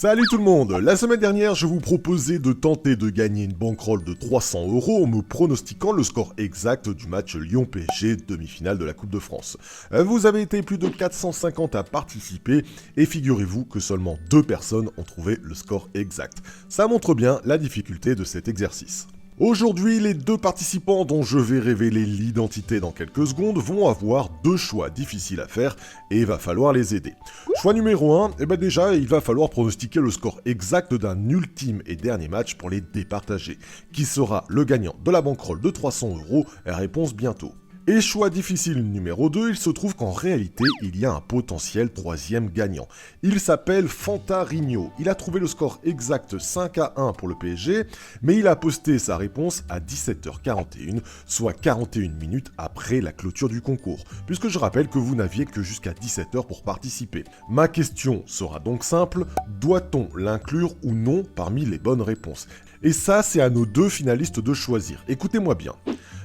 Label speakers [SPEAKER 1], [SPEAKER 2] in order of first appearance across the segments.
[SPEAKER 1] Salut tout le monde. La semaine dernière, je vous proposais de tenter de gagner une bankroll de 300 € en me pronostiquant le score exact du match Lyon-PSG, demi-finale de la Coupe de France. Vous avez été plus de 450 à participer et figurez-vous que seulement 2 personnes ont trouvé le score exact. Ça montre bien la difficulté de cet exercice. Aujourd'hui, les 2 participants dont je vais révéler l'identité dans quelques secondes vont avoir 2 choix difficiles à faire et il va falloir les aider. Choix numéro 1, déjà il va falloir pronostiquer le score exact d'un ultime et dernier match pour les départager. Qui sera le gagnant de la bankroll de 300 €? Réponse bientôt. Et choix difficile numéro 2, il se trouve qu'en réalité, il y a un potentiel 3e gagnant. Il s'appelle Fantarigno. Il a trouvé le score exact 5-1 pour le PSG, mais il a posté sa réponse à 17h41, soit 41 minutes après la clôture du concours, puisque je rappelle que vous n'aviez que jusqu'à 17h pour participer. Ma question sera donc simple, doit-on l'inclure ou non parmi les bonnes réponses? Et ça, c'est à nos 2 finalistes de choisir. Écoutez-moi bien.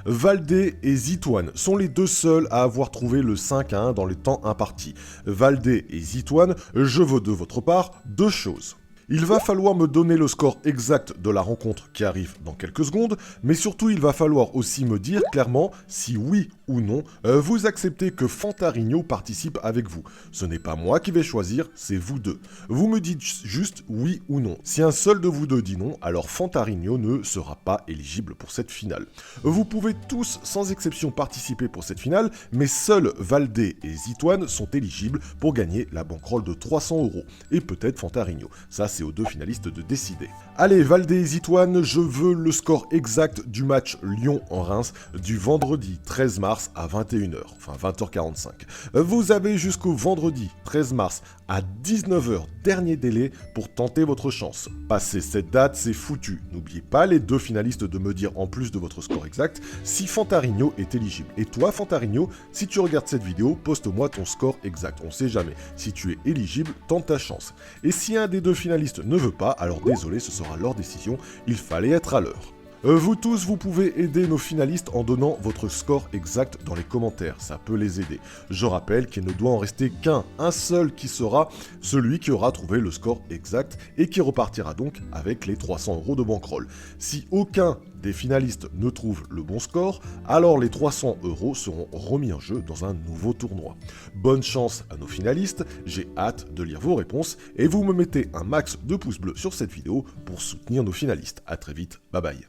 [SPEAKER 1] Valdé et Zitoine sont les 2 seuls à avoir trouvé le 5-1 dans le temps imparti. Valdé et Zitoine, je veux de votre part 2 choses. Il va falloir me donner le score exact de la rencontre qui arrive dans quelques secondes, mais surtout il va falloir aussi me dire clairement si oui ou non vous acceptez que Fantarigno participe avec vous. Ce n'est pas moi qui vais choisir, c'est vous 2. Vous me dites juste oui ou non. Si un seul de vous 2 dit non, alors Fantarigno ne sera pas éligible pour cette finale. Vous pouvez tous sans exception participer pour cette finale, mais seuls Valdé et Zitoine sont éligibles pour gagner la bankroll de 300 €. Et peut-être Fantarigno. Ça, c'est aux 2 finalistes de décider. Allez, Valdé et Zitoine, je veux le score exact du match Lyon-Reims du vendredi 13 mars à 21h, enfin 20h45. Vous avez jusqu'au vendredi 13 mars à 19h, dernier délai, pour tenter votre chance. Passé cette date, c'est foutu. N'oubliez pas les 2 finalistes de me dire en plus de votre score exact si Fantarigno est éligible. Et toi, Fantarigno, si tu regardes cette vidéo, poste-moi ton score exact. On sait jamais. Si tu es éligible, tente ta chance. Et si un des 2 finalistes ne veut pas, alors désolé, ce sera leur décision, il fallait être à l'heure. Vous tous, vous pouvez aider nos finalistes en donnant votre score exact dans les commentaires, ça peut les aider. Je rappelle qu'il ne doit en rester un seul qui sera celui qui aura trouvé le score exact et qui repartira donc avec les 300 € de bankroll. Si aucun des finalistes ne trouve le bon score, alors les 300 € seront remis en jeu dans un nouveau tournoi. Bonne chance à nos finalistes, j'ai hâte de lire vos réponses et vous me mettez un max de pouces bleus sur cette vidéo pour soutenir nos finalistes. A très vite, bye bye.